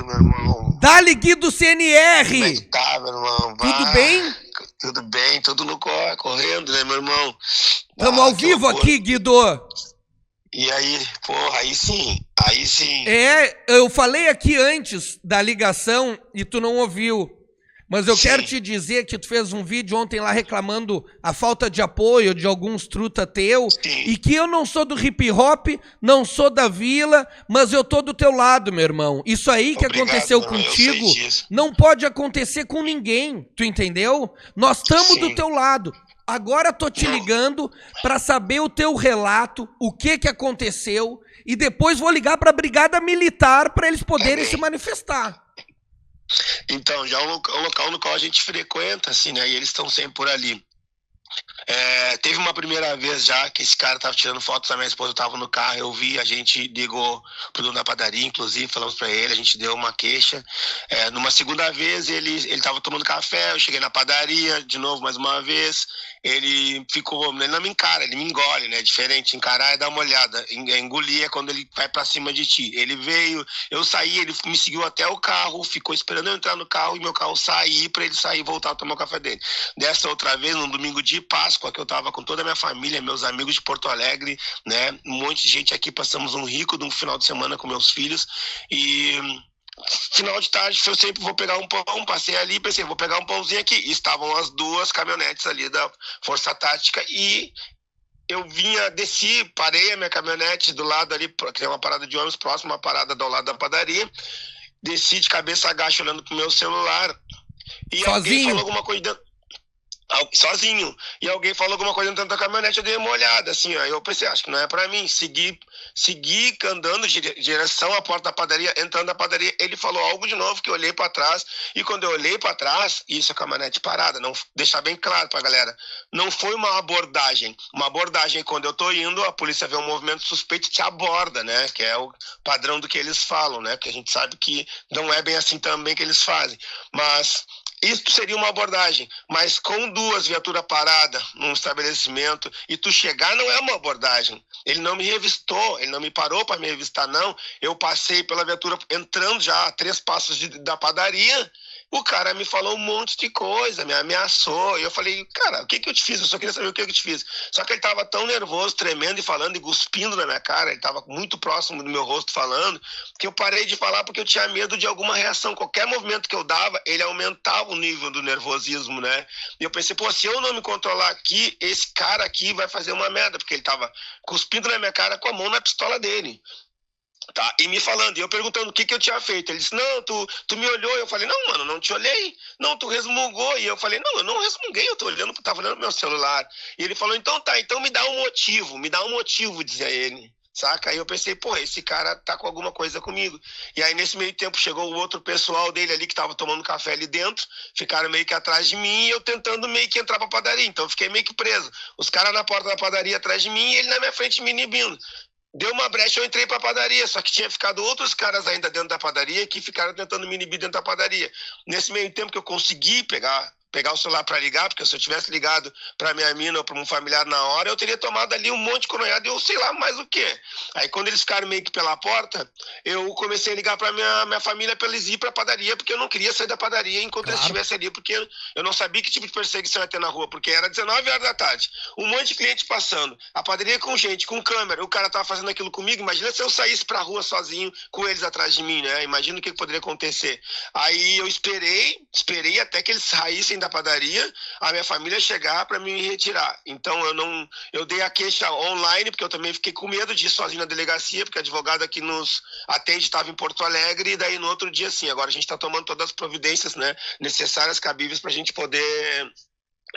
Guido, meu irmão. Dá-lhe, Guido CNR! Como é que tá, meu irmão? Tudo bem? Tudo bem, tudo no correndo, né, meu irmão? Tamo ao vivo aqui, Guido. E aí, porra, aí sim. Eu falei aqui antes da ligação e tu não ouviu. Mas eu quero te dizer que tu fez um vídeo ontem lá reclamando a falta de apoio de alguns truta teu. Sim. E que eu não sou do hip hop, não sou da vila, mas eu tô do teu lado, meu irmão. Isso aí que aconteceu contigo não pode acontecer com ninguém, tu entendeu? Nós estamos do teu lado. Agora tô te ligando pra saber o teu relato, o que aconteceu, e depois vou ligar pra Brigada Militar pra eles poderem se manifestar. Então, já é um local no qual a gente frequenta, assim, né? E eles estão sempre por ali. Teve uma primeira vez já que esse cara tava tirando fotos da minha esposa, eu tava no carro, eu vi, a gente ligou pro dono da padaria, inclusive, falamos pra ele, a gente deu uma queixa. Numa segunda vez, ele tava tomando café, eu cheguei na padaria, de novo, mais uma vez, ele não me encara, ele me engole, né? Diferente, encarar é dar uma olhada, engolir é quando ele vai pra cima de ti. Ele veio, eu saí, ele me seguiu até o carro, ficou esperando eu entrar no carro e meu carro sair, pra ele sair e voltar a tomar o café dele. Dessa outra vez, num domingo de Páscoa, que eu tava com toda a minha família, meus amigos de Porto Alegre, né? Um monte de gente aqui, passamos um rico de um final de semana com meus filhos e final de tarde eu sempre vou pegar um pão, passei ali e pensei, vou pegar um pãozinho aqui. E estavam as duas caminhonetes ali da Força Tática e eu desci, parei a minha caminhonete do lado ali, que tem uma parada de ônibus próxima, uma parada do lado da padaria, desci de cabeça agacha olhando pro meu celular e alguém falou alguma coisa dentro. Sozinho, e alguém falou alguma coisa dentro da caminhonete, eu dei uma olhada, assim, ó, eu pensei, acho que não é pra mim, segui andando direção à porta da padaria, entrando na padaria, ele falou algo de novo, que eu olhei pra trás, e quando eu olhei pra trás, isso, a caminhonete parada, não, deixar bem claro pra galera, não foi uma abordagem quando eu tô indo, a polícia vê um movimento suspeito e te aborda, né, que é o padrão do que eles falam, né, que a gente sabe que não é bem assim também que eles fazem, mas isso seria uma abordagem, mas com duas viaturas paradas num estabelecimento e tu chegar não é uma abordagem. Ele não me revistou, ele não me parou para me revistar, não. Eu passei pela viatura entrando já a 3 passos da padaria. O cara me falou um monte de coisa, me ameaçou. E eu falei, cara, o que eu te fiz? Eu só queria saber o que eu te fiz. Só que ele tava tão nervoso, tremendo e falando e cuspindo na minha cara. Ele tava muito próximo do meu rosto falando, que eu parei de falar porque eu tinha medo de alguma reação. Qualquer movimento que eu dava, ele aumentava o nível do nervosismo, né? E eu pensei, se eu não me controlar aqui, esse cara aqui vai fazer uma merda. Porque ele tava cuspindo na minha cara com a mão na pistola dele. Tá, e me falando, e eu perguntando o que eu tinha feito. Ele disse, não, tu me olhou. Eu falei, não, mano, não te olhei. Não, tu resmungou. E eu falei, não, eu não resmunguei, eu tava olhando meu celular. E ele falou, então tá, então me dá um motivo, dizia ele. Saca? Aí eu pensei, esse cara tá com alguma coisa comigo. E aí nesse meio tempo chegou o outro pessoal dele ali que tava tomando café ali dentro, ficaram meio que atrás de mim e eu tentando meio que entrar pra padaria. Então eu fiquei meio que preso. Os caras na porta da padaria atrás de mim e ele na minha frente me inibindo. Deu uma brecha, eu entrei pra padaria, só que tinha ficado outros caras ainda dentro da padaria que ficaram tentando me inibir dentro da padaria. Nesse meio tempo que eu consegui pegar o celular para ligar, porque se eu tivesse ligado para minha mina ou para um familiar na hora, eu teria tomado ali um monte de coronhada e eu sei lá mais o quê. Aí quando eles ficaram meio que pela porta, eu comecei a ligar para minha família para eles ir para a padaria, porque eu não queria sair da padaria enquanto eles estivessem ali, porque eu não sabia que tipo de perseguição ia ter na rua, porque era 19 horas da tarde, um monte de cliente passando, a padaria com gente, com câmera, o cara tava fazendo aquilo comigo, imagina se eu saísse pra rua sozinho com eles atrás de mim, né? Imagina o que poderia acontecer. Aí eu esperei até que eles saíssem da padaria, a minha família chegar para me retirar. Então eu dei a queixa online, porque eu também fiquei com medo de ir sozinho na delegacia, porque a advogada que nos atende estava em Porto Alegre, e daí no outro dia sim, agora a gente está tomando todas as providências, né, necessárias, cabíveis para a gente poder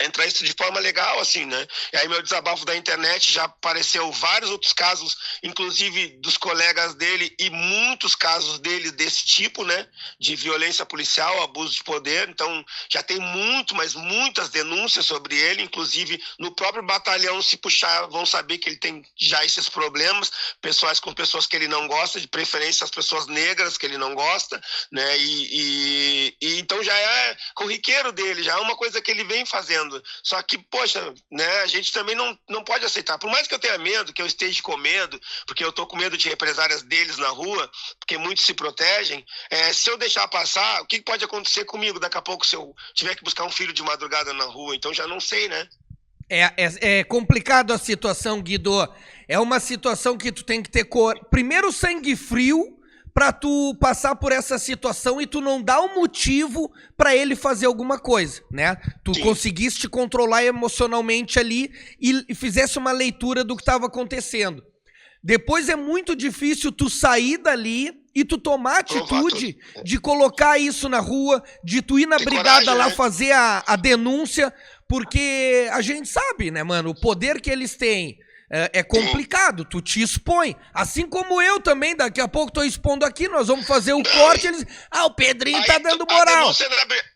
entrar isso de forma legal, assim, né? E aí meu desabafo da internet já apareceu vários outros casos, inclusive dos colegas dele e muitos casos dele desse tipo, né? De violência policial, abuso de poder. Então já tem mas muitas denúncias sobre ele, inclusive no próprio batalhão, se puxar, vão saber que ele tem já esses problemas, com pessoas que ele não gosta, de preferência as pessoas negras que ele não gosta, né? E então já é corriqueiro dele, já é uma coisa que ele vem fazendo. acontecendo. Só que, poxa, né, a gente também não pode aceitar. Por mais que eu tenha medo, que eu esteja com medo, porque eu tô com medo de represárias deles na rua, porque muitos se protegem, se eu deixar passar, o que pode acontecer comigo daqui a pouco se eu tiver que buscar um filho de madrugada na rua? Então já não sei, né? É complicado a situação, Guido. É uma situação que tu tem que ter primeiro sangue frio pra tu passar por essa situação e tu não dar um motivo pra ele fazer alguma coisa, né? Tu conseguiste controlar emocionalmente ali e fizesse uma leitura do que estava acontecendo. Depois é muito difícil tu sair dali e tu tomar atitude de colocar isso na rua, de tu ir na brigada coragem, lá fazer a denúncia, porque a gente sabe, né, mano, o poder que eles têm. É complicado, tu te expõe. Assim como eu também, daqui a pouco tô expondo aqui, nós vamos fazer o corte, eles... o Pedrinho aí tá dando moral.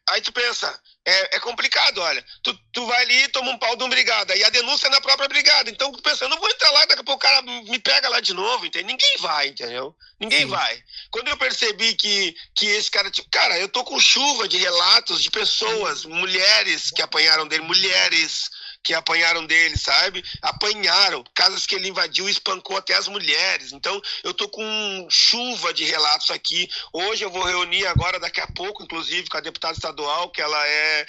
Aí tu pensa, é complicado, olha. Tu vai ali e toma um pau de uma brigada, e a denúncia é na própria brigada. Então tu pensa, eu não vou entrar lá, daqui a pouco o cara me pega lá de novo, entendeu? Ninguém vai, entendeu? Ninguém vai. Quando eu percebi que esse cara... Cara, eu tô com chuva de relatos de pessoas, mulheres que apanharam dele, que apanharam dele, sabe? Apanharam. Casas que ele invadiu e espancou até as mulheres. Então, eu tô com chuva de relatos aqui. Hoje eu vou reunir agora, daqui a pouco, inclusive, com a deputada estadual, que ela é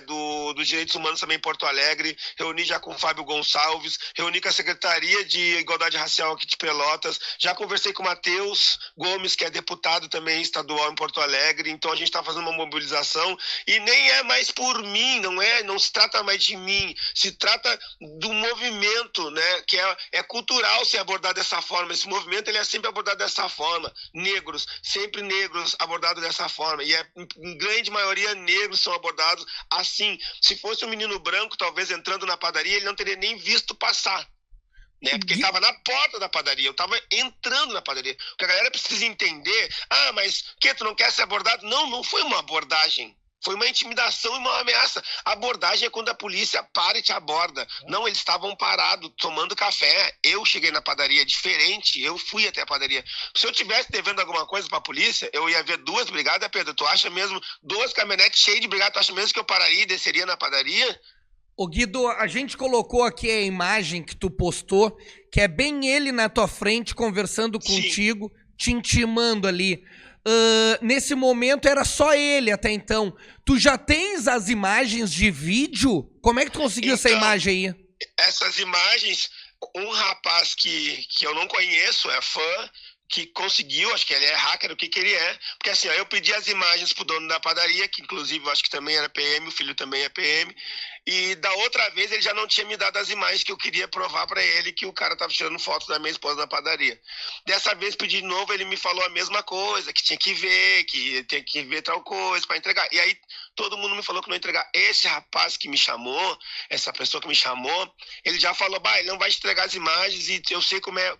dos Direitos Humanos também em Porto Alegre. Reuni já com o Fábio Gonçalves. Reuni com a Secretaria de Igualdade Racial aqui de Pelotas. Já conversei com o Matheus Gomes, que é deputado também estadual em Porto Alegre. Então, a gente tá fazendo uma mobilização. E nem é mais por mim, não se trata mais de mim. Se trata do movimento, né, que é cultural ser abordado dessa forma. Esse movimento ele é sempre abordado dessa forma. Negros, sempre negros abordados dessa forma. E em grande maioria negros são abordados assim. Se fosse um menino branco, talvez entrando na padaria, ele não teria nem visto passar. Né? Porque ele estava na porta da padaria, eu estava entrando na padaria. O que a galera precisa entender, mas que tu não quer ser abordado? Não foi uma abordagem. Foi uma intimidação e uma ameaça. A abordagem é quando a polícia para e te aborda. Não, eles estavam parados, tomando café. Eu cheguei na padaria diferente, eu fui até a padaria. Se eu tivesse devendo alguma coisa pra polícia, eu ia ver 2 brigadas, Pedro. Tu acha mesmo, 2 caminhonetes cheias de brigada, tu acha mesmo que eu pararia e desceria na padaria? Ô Guido, a gente colocou aqui a imagem que tu postou, que é bem ele na tua frente, conversando contigo, te intimando ali. Nesse momento era só ele até então. Tu já tens as imagens de vídeo? Como é que tu conseguiu essa imagem aí? Essas imagens, um rapaz que eu não conheço, é fã, que conseguiu, acho que ele é hacker, o que ele é, porque assim, eu pedi as imagens pro dono da padaria, que inclusive eu acho que também era PM, o filho também é PM, e da outra vez ele já não tinha me dado as imagens que eu queria provar pra ele que o cara tava tirando fotos da minha esposa na padaria. Dessa vez pedi de novo, ele me falou a mesma coisa, que tinha que ver tal coisa pra entregar, e aí todo mundo me falou que não ia entregar. Esse rapaz que me chamou, essa pessoa que me chamou, ele já falou, ele não vai te entregar as imagens e eu sei como é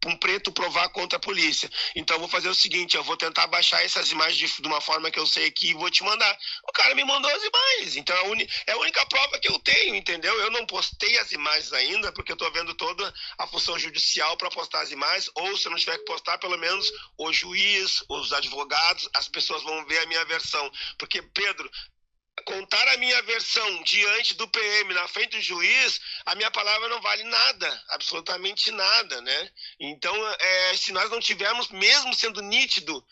um preto provar contra a polícia. Então eu vou fazer o seguinte, eu vou tentar baixar essas imagens de uma forma que eu sei aqui e vou te mandar. O cara me mandou as imagens, então é a única prova que eu tenho, entendeu? Eu não postei as imagens ainda, porque eu tô vendo toda a função judicial para postar as imagens, ou se eu não tiver que postar, pelo menos o juiz, os advogados, as pessoas vão ver a minha versão. Porque, Pedro, contar a minha versão diante do PM, na frente do juiz, a minha palavra não vale nada, absolutamente nada, né? Então, se nós não tivermos, mesmo sendo nítido,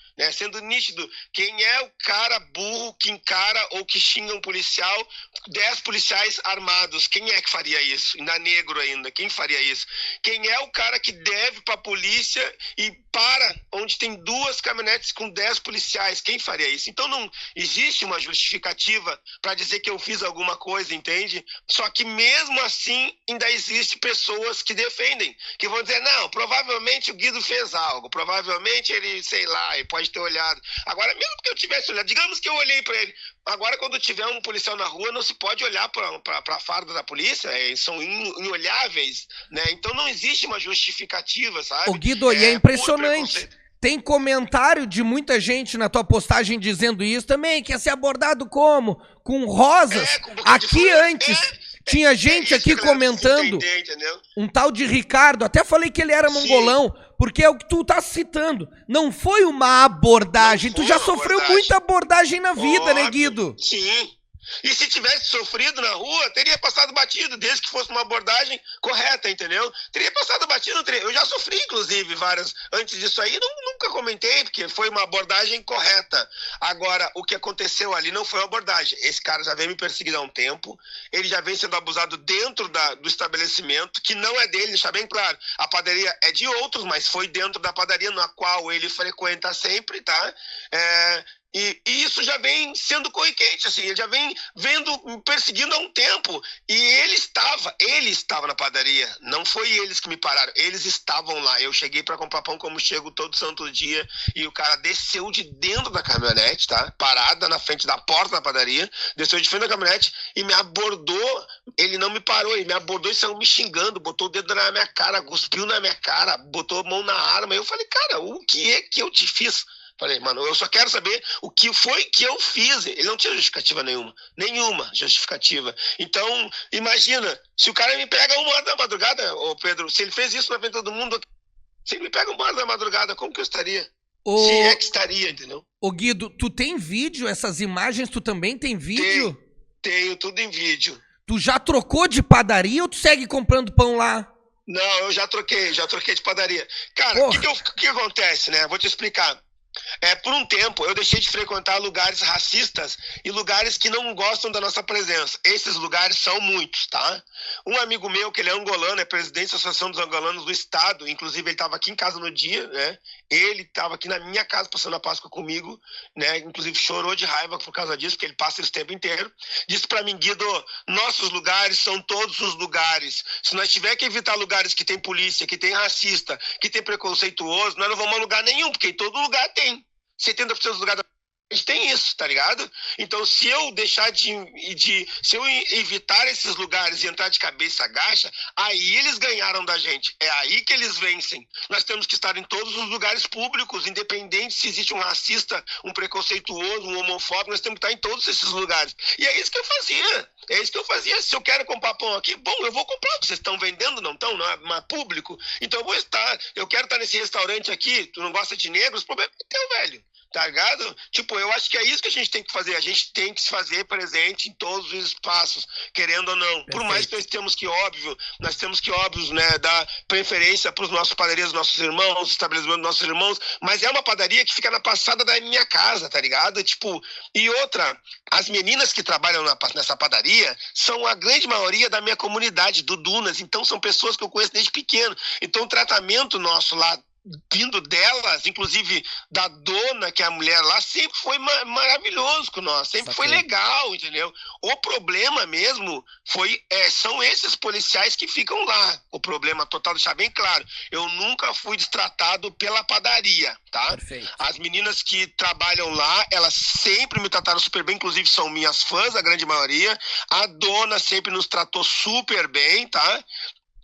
quem é o cara burro que encara ou que xinga um policial, 10 policiais armados, quem é que faria isso? Ainda negro ainda, quem faria isso? Quem é o cara que deve para a polícia e para onde tem 2 caminhonetes com 10 policiais, quem faria isso? Então não existe uma justificativa para dizer que eu fiz alguma coisa, entende? Só que mesmo assim ainda existe pessoas que defendem, que vão dizer, não, provavelmente o Guido fez algo, provavelmente ele, sei lá, ele pode ter olhado. Agora, mesmo que eu tivesse olhado, digamos que eu olhei para ele, agora quando tiver um policial na rua, não se pode olhar para a farda da polícia, são inolháveis, né? Então não existe uma justificativa, sabe? Ô Guido, e é impressionante. Tem comentário de muita gente na tua postagem dizendo isso também, que ia ser abordado como? Com rosas? Com aqui antes, tinha gente aqui comentando, um tal de Ricardo, até falei que ele era mongolão, porque é o que tu tá citando. Não foi uma abordagem, tu já sofreu muita abordagem na vida, né, Guido? Sim. E se tivesse sofrido na rua, teria passado batido, desde que fosse uma abordagem correta, entendeu? Teria passado batido, eu já sofri, inclusive, várias, antes disso aí, nunca comentei, porque foi uma abordagem correta. Agora, o que aconteceu ali não foi uma abordagem. Esse cara já vem me perseguindo há um tempo, ele já vem sendo abusado dentro do estabelecimento, que não é dele, deixar bem claro. A padaria é de outros, mas foi dentro da padaria na qual ele frequenta sempre, tá? E isso já vem sendo corriqueiro, assim, ele já vem me perseguindo há um tempo. E ele estava na padaria, não foi eles que me pararam, eles estavam lá. Eu cheguei para comprar pão como chego todo santo dia, e o cara desceu de dentro da caminhonete, tá? Parada na frente da porta da padaria, desceu de frente da caminhonete e me abordou. Ele não me parou, ele me abordou e saiu me xingando, botou o dedo na minha cara, cuspiu na minha cara, botou a mão na arma. Eu falei, cara, o que é que eu te fiz? Falei, mano, eu só quero saber o que foi que eu fiz. Ele não tinha justificativa nenhuma justificativa. Então, imagina, se o cara me pega 1h da madrugada, ô Pedro, se ele fez isso na frente de todo mundo, se ele me pega 1h da madrugada, como que eu estaria? Se é que estaria, entendeu? Ô Guido, tu tem vídeo, essas imagens, tu também tem vídeo? Tenho tudo em vídeo. Tu já trocou de padaria ou tu segue comprando pão lá? Não, eu já troquei de padaria. Cara, o que acontece, né? Vou te explicar. Por um tempo eu deixei de frequentar lugares racistas e lugares que não gostam da nossa presença. Esses lugares são muitos, tá? Um amigo meu, que ele é angolano, é presidente da Associação dos Angolanos do Estado, inclusive ele estava aqui em casa no dia, né? Ele estava aqui na minha casa passando a Páscoa comigo, né? Inclusive chorou de raiva por causa disso, porque ele passa esse tempo inteiro. Disse para mim, Guido, nossos lugares são todos os lugares. Se nós tiver que evitar lugares que tem polícia, que tem racista, que tem preconceituoso, nós não vamos a lugar nenhum, porque em todo lugar tem. 70% dos lugares a gente tem isso, tá ligado? Então, se eu deixar se eu evitar esses lugares e entrar de cabeça baixa, aí eles ganharam da gente. É aí que eles vencem. Nós temos que estar em todos os lugares públicos, independente se existe um racista, um preconceituoso, um homofóbico, nós temos que estar em todos esses lugares. E é isso que eu fazia. Se eu quero comprar pão aqui, bom, eu vou comprar. Vocês estão vendendo, não estão? Não é público? Então eu vou estar. Eu quero estar nesse restaurante aqui, tu não gosta de negros, o problema é teu, velho. Tá ligado? Tipo, eu acho que é isso que a gente tem que fazer. A gente tem que se fazer presente em todos os espaços, querendo ou não. Perfeito. Por mais que nós temos que, óbvio, né, dar preferência para os nossos padarias, nossos irmãos, estabelecimentos dos nossos irmãos, mas é uma padaria que fica na passada da minha casa, tá ligado? Tipo, e outra, as meninas que trabalham nessa padaria são a grande maioria da minha comunidade, do Dunas, então são pessoas que eu conheço desde pequeno. Então o tratamento nosso lá, vindo delas, inclusive da dona, que é a mulher lá, sempre foi maravilhoso com nós, sempre foi legal, entendeu? O problema mesmo são esses policiais que ficam lá. O problema total, deixar bem claro, eu nunca fui destratado pela padaria, tá? Perfeito. As meninas que trabalham lá, elas sempre me trataram super bem, inclusive são minhas fãs, a grande maioria. A dona sempre nos tratou super bem, tá?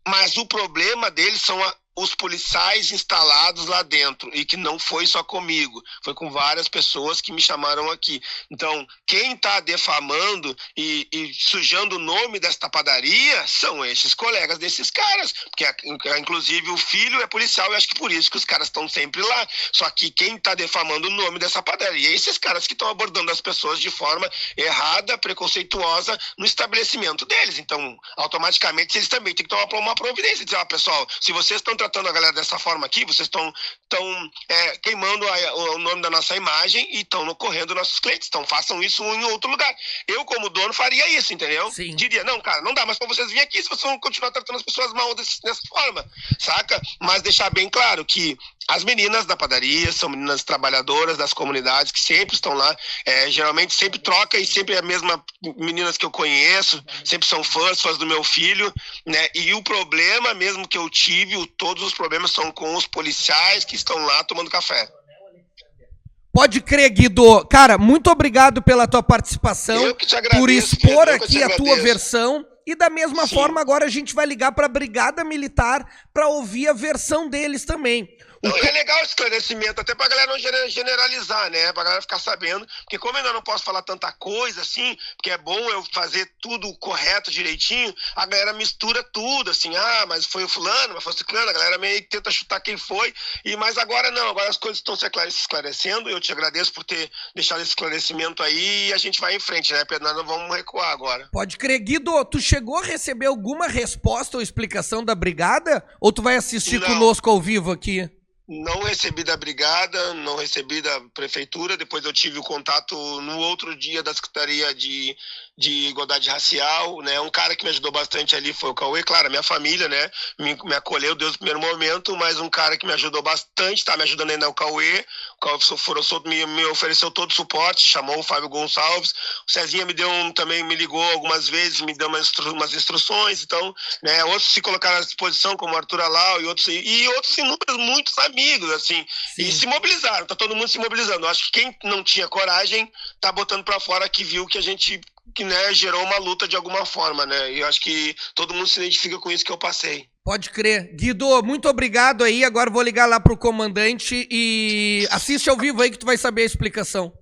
Mas o problema deles são os policiais instalados lá dentro, e que não foi só comigo, foi com várias pessoas que me chamaram aqui. Então, quem está defamando e sujando o nome desta padaria são esses colegas desses caras, porque inclusive o filho é policial, e acho que por isso que os caras estão sempre lá. Só que quem está defamando o nome dessa padaria é esses caras que estão abordando as pessoas de forma errada, preconceituosa no estabelecimento deles. Então, automaticamente, eles também têm que tomar uma providência, dizer, pessoal, se vocês estão tratando a galera dessa forma aqui, vocês estão queimando o nome da nossa imagem e estão correndo nossos clientes. Então façam isso em outro lugar. Eu, como dono, faria isso, entendeu? Sim. Diria, não, cara, não dá mais pra vocês virem aqui se vocês vão continuar tratando as pessoas mal dessa forma, saca? Mas deixar bem claro que as meninas da padaria são meninas trabalhadoras das comunidades que sempre estão lá, geralmente sempre troca, e sempre é a mesma meninas que eu conheço, sempre são fãs do meu filho, né? E o problema mesmo que eu tive, todos os problemas são com os policiais que estão lá tomando café. Pode crer, Guido. Cara, muito obrigado pela tua participação, eu que te agradeço, por expor Pedro, aqui a tua versão. E da mesma forma, agora a gente vai ligar para a Brigada Militar para ouvir a versão deles também. Não, é legal esse esclarecimento, até pra galera não generalizar, né? Pra galera ficar sabendo. Porque como eu ainda não posso falar tanta coisa, assim, porque é bom eu fazer tudo correto, direitinho, a galera mistura tudo, assim, mas foi o fulano, mas foi o ciclano, a galera meio que tenta chutar quem foi, mas agora não, agora as coisas estão se esclarecendo, eu te agradeço por ter deixado esse esclarecimento aí e a gente vai em frente, né, Pedro? Nós não vamos recuar agora. Pode crer. Guido, tu chegou a receber alguma resposta ou explicação da brigada? Ou tu vai assistir conosco ao vivo aqui? Não recebi da brigada, não recebi da prefeitura, depois eu tive o contato no outro dia da Secretaria de Igualdade Racial, né? Um cara que me ajudou bastante ali foi o Cauê, claro, a minha família, né? Me acolheu desde o primeiro momento, mas um cara que me ajudou bastante, tá me ajudando ainda é o Cauê. O Cauê me ofereceu todo o suporte, chamou o Fábio Gonçalves, o Cezinha também me ligou algumas vezes, me deu umas instruções, então, né? Outros se colocaram à disposição, como o Arthur Alau e outros inúmeros, muitos amigos, assim, sim. E se mobilizaram, tá todo mundo se mobilizando. Eu acho que quem não tinha coragem tá botando pra fora, que viu que a gente, né, gerou uma luta de alguma forma, né, e eu acho que todo mundo se identifica com isso que eu passei. Pode crer. Guido, muito obrigado aí, agora vou ligar lá pro comandante e assiste ao vivo aí que tu vai saber a explicação.